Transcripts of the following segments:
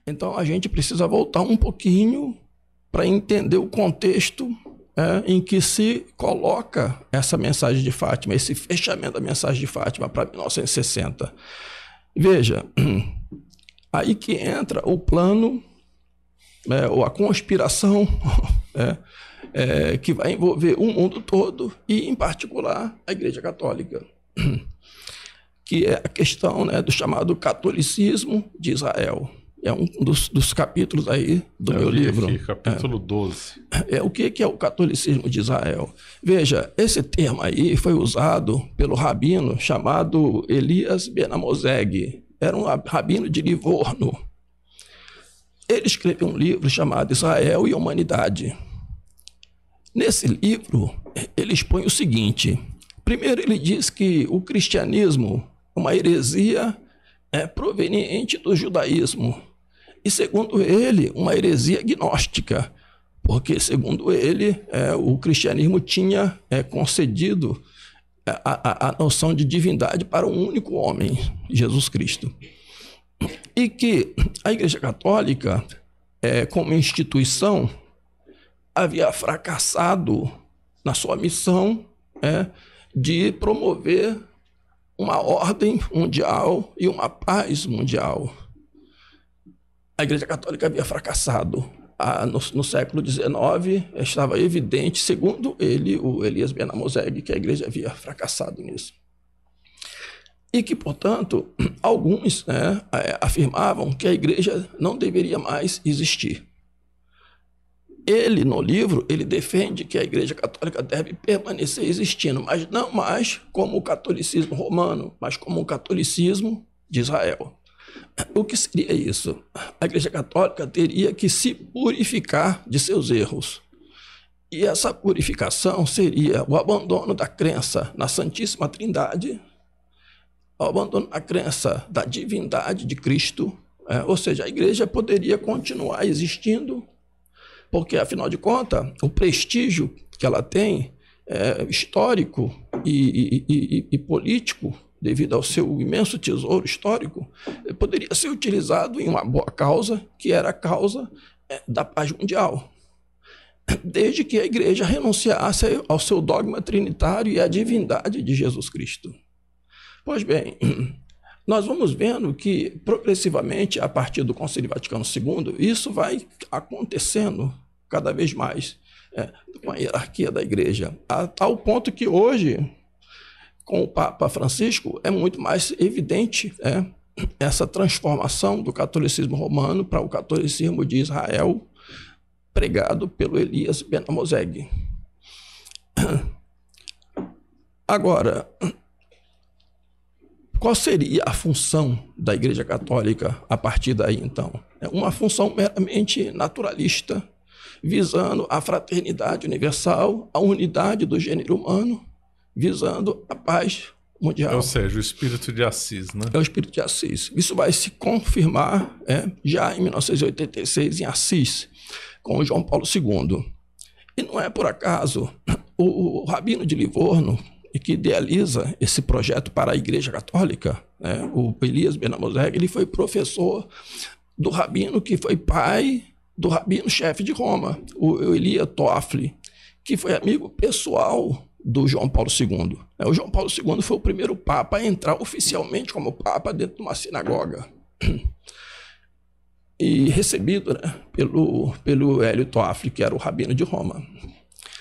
Então a gente precisa voltar um pouquinho para entender o contexto em que se coloca essa mensagem de Fátima, esse fechamento da mensagem de Fátima para 1960. Veja, aí que entra o plano, ou a conspiração, que vai envolver o mundo todo e, em particular, a Igreja Católica, que é a questão do chamado catolicismo de Israel. É um dos capítulos aí do meu livro. Aqui, capítulo 12. O que é o catolicismo de Israel? Veja, esse termo aí foi usado pelo rabino chamado Elias Ben-Amozeg. Era um rabino de Livorno. Ele escreveu um livro chamado Israel e a Humanidade. Nesse livro, ele expõe o seguinte. Primeiro, ele diz que o cristianismo é uma heresia proveniente do judaísmo. E, segundo ele, uma heresia gnóstica, porque, segundo ele, o cristianismo tinha concedido a noção de divindade para um único homem, Jesus Cristo. E que a Igreja Católica, como instituição, havia fracassado na sua missão de promover uma ordem mundial e uma paz mundial. A Igreja Católica havia fracassado. No século XIX, estava evidente, segundo ele, o Elias Ben-Amozeg, que a Igreja havia fracassado nisso. E que, portanto, alguns afirmavam que a Igreja não deveria mais existir. Ele, no livro, ele defende que a Igreja Católica deve permanecer existindo, mas não mais como o catolicismo romano, mas como o catolicismo de Israel. O que seria isso? A Igreja Católica teria que se purificar de seus erros. E essa purificação seria o abandono da crença na Santíssima Trindade, o abandono da crença da divindade de Cristo, ou seja, a Igreja poderia continuar existindo, porque, afinal de contas, o prestígio que ela tem histórico e político, devido ao seu imenso tesouro histórico, poderia ser utilizado em uma boa causa, que era a causa da paz mundial. Desde que a Igreja renunciasse ao seu dogma trinitário e à divindade de Jesus Cristo. Pois bem, nós vamos vendo que, progressivamente, a partir do Concílio Vaticano II, isso vai acontecendo cada vez mais com a hierarquia da Igreja, a tal ponto que hoje, com o Papa Francisco, é muito mais evidente essa transformação do catolicismo romano para o catolicismo de Israel, pregado pelo Elias Ben-Amozeg. Agora, qual seria a função da Igreja Católica a partir daí, então? É uma função meramente naturalista, visando a fraternidade universal, a unidade do gênero humano, visando a paz mundial. Ou seja, o espírito de Assis, né? É o espírito de Assis. Isso vai se confirmar já em 1986 em Assis, com o João Paulo II. E não é por acaso o rabino de Livorno, que idealiza esse projeto para a Igreja Católica, o Elias Ben-Amozeg, ele foi professor do rabino que foi pai do rabino-chefe de Roma, o Elia Toffoli, que foi amigo pessoal do João Paulo II. O João Paulo II foi o primeiro papa a entrar oficialmente como papa dentro de uma sinagoga. E recebido pelo Hélio Toffoli, que era o rabino de Roma.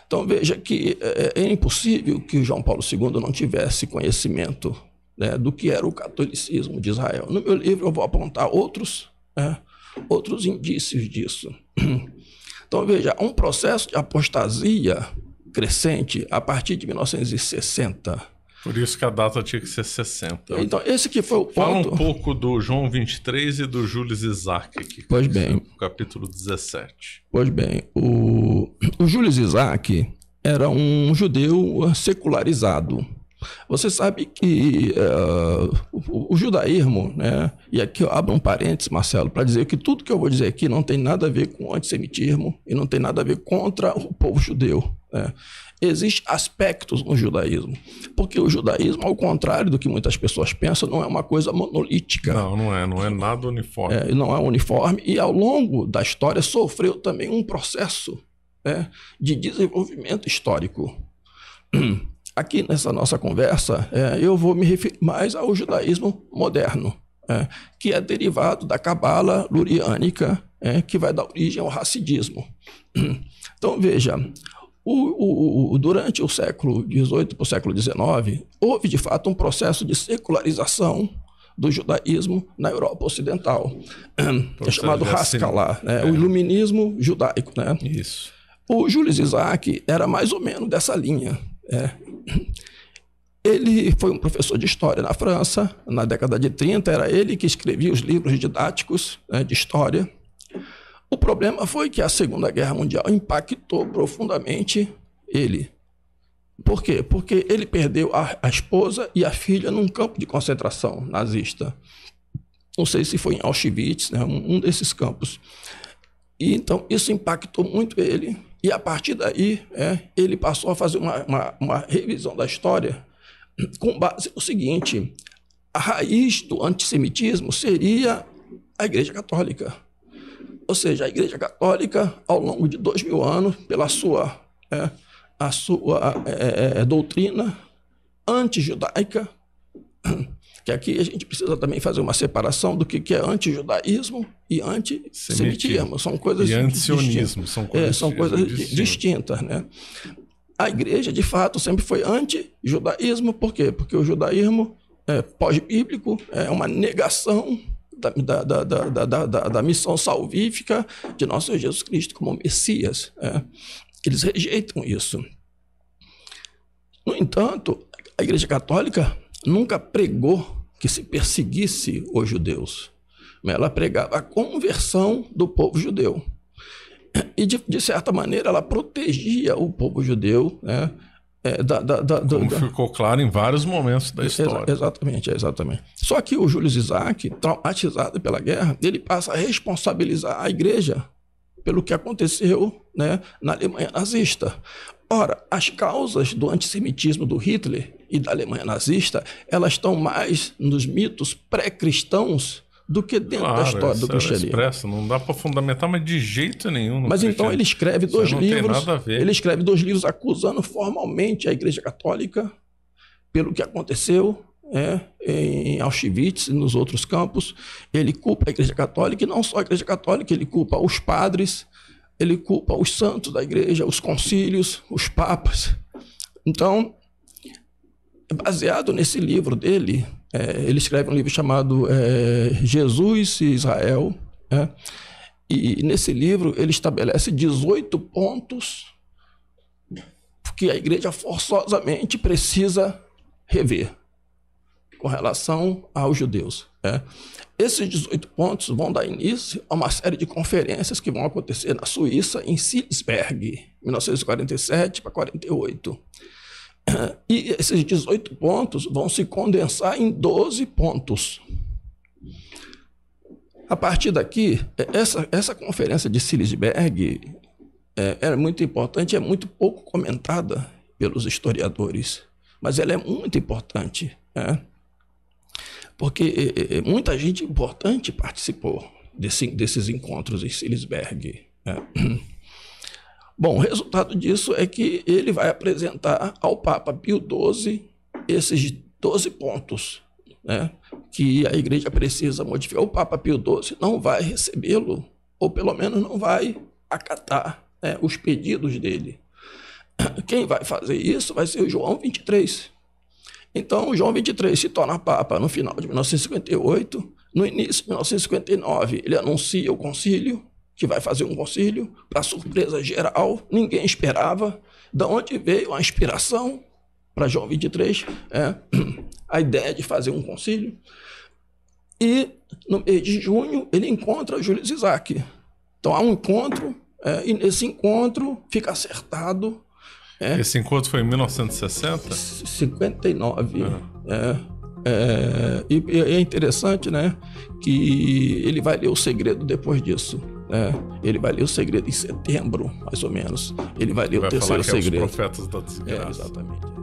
Então veja que é impossível que o João Paulo II não tivesse conhecimento do que era o catolicismo de Israel. No meu livro eu vou apontar outros indícios disso. Então veja, um processo de apostasia crescente a partir de 1960. Por isso que a data tinha que ser 60. Então esse que foi o ponto. Fala um pouco do João 23 e do Julius Isaac aqui. Pois bem. Capítulo 17. Pois bem, o Julius Isaac era um judeu secularizado. Você sabe que o judaísmo, e aqui eu abro um parênteses, Marcelo, para dizer que tudo que eu vou dizer aqui não tem nada a ver com antissemitismo e não tem nada a ver contra o povo judeu. né? Existem aspectos no judaísmo, porque o judaísmo, ao contrário do que muitas pessoas pensam, não é uma coisa monolítica. Não é nada uniforme. Não é uniforme, e ao longo da história sofreu também um processo, né, de desenvolvimento histórico. Aqui nessa nossa conversa, eu vou me referir mais ao judaísmo moderno, que é derivado da cabala luriânica, que vai dar origem ao hassidismo. Então, veja, durante o século XVIII para o século XIX, houve de fato um processo de secularização do judaísmo na Europa Ocidental, que é chamado Haskalah, o iluminismo judaico, né? Isso. O Jules Isaac era mais ou menos dessa linha. Ele foi um professor de história na França, na década de 30, era ele que escrevia os livros didáticos, de história. O problema foi que a Segunda Guerra Mundial impactou profundamente ele. Por quê? Porque ele perdeu a esposa e a filha num campo de concentração nazista. Não sei se foi em Auschwitz, né, um desses campos. E, então, isso impactou muito ele. E, a partir daí, ele passou a fazer uma revisão da história com base no seguinte: a raiz do antissemitismo seria a Igreja Católica. Ou seja, a Igreja Católica, ao longo de 2000 anos, pela sua doutrina antijudaica, que aqui a gente precisa também fazer uma separação do que é antijudaísmo e antissemitismo. São coisas antisionismo, são coisas distintas, né? A Igreja, de fato, sempre foi antijudaísmo. Por quê? Porque o judaísmo pós-bíblico é uma negação da missão salvífica de nosso Senhor Jesus Cristo como Messias. Eles rejeitam isso. No entanto, a Igreja Católica nunca pregou que se perseguisse os judeus. Ela pregava a conversão do povo judeu. E, de certa maneira, ela protegia o povo judeu, né? Como ficou claro em vários momentos da história. Exatamente. Só que o Jules Isaac, traumatizado pela guerra, ele passa a responsabilizar a Igreja pelo que aconteceu, né, na Alemanha nazista. Ora, as causas do antissemitismo do Hitler e da Alemanha nazista, elas estão mais nos mitos pré-cristãos do que dentro da história do cristianismo. Não dá para fundamentar, mas de jeito nenhum. Mas então ele escreve dois livros. Ele escreve 2 livros acusando formalmente a Igreja Católica pelo que aconteceu em Auschwitz e nos outros campos. Ele culpa a Igreja Católica, e não só a Igreja Católica, ele culpa os padres, ele culpa os santos da Igreja, os concílios, os papas. Então, baseado nesse livro dele, ele escreve um livro chamado Jesus e Israel, e nesse livro ele estabelece 18 pontos que a Igreja forçosamente precisa rever com relação aos judeus. Esses 18 pontos vão dar início a uma série de conferências que vão acontecer na Suíça, em Silisberg, 1947 para 48. E esses 18 pontos vão se condensar em 12 pontos. A partir daqui, essa conferência de Silisberg é muito importante, é muito pouco comentada pelos historiadores, mas ela é muito importante, porque muita gente importante participou desses encontros em Silisberg. Bom, o resultado disso é que ele vai apresentar ao Papa Pio XII esses 12 pontos, né, que a Igreja precisa modificar. O Papa Pio XII não vai recebê-lo, ou pelo menos não vai acatar, os pedidos dele. Quem vai fazer isso vai ser o João XXIII. Então, o João XXIII se torna Papa no final de 1958. No início de 1959, ele anuncia o concílio, que vai fazer um concílio, para surpresa geral, ninguém esperava. De onde veio a inspiração para João XXIII? A ideia de fazer um concílio. E no mês de junho ele encontra Jules Isaac. Então há um encontro, e nesse encontro fica acertado. Esse encontro foi em 1960? 59. E é interessante, né, que ele vai ler o segredo depois disso. Ele vai ler o segredo em setembro, mais ou menos. Ele vai ler o terceiro falar que segredo. É os profetas da desgraça. Exatamente.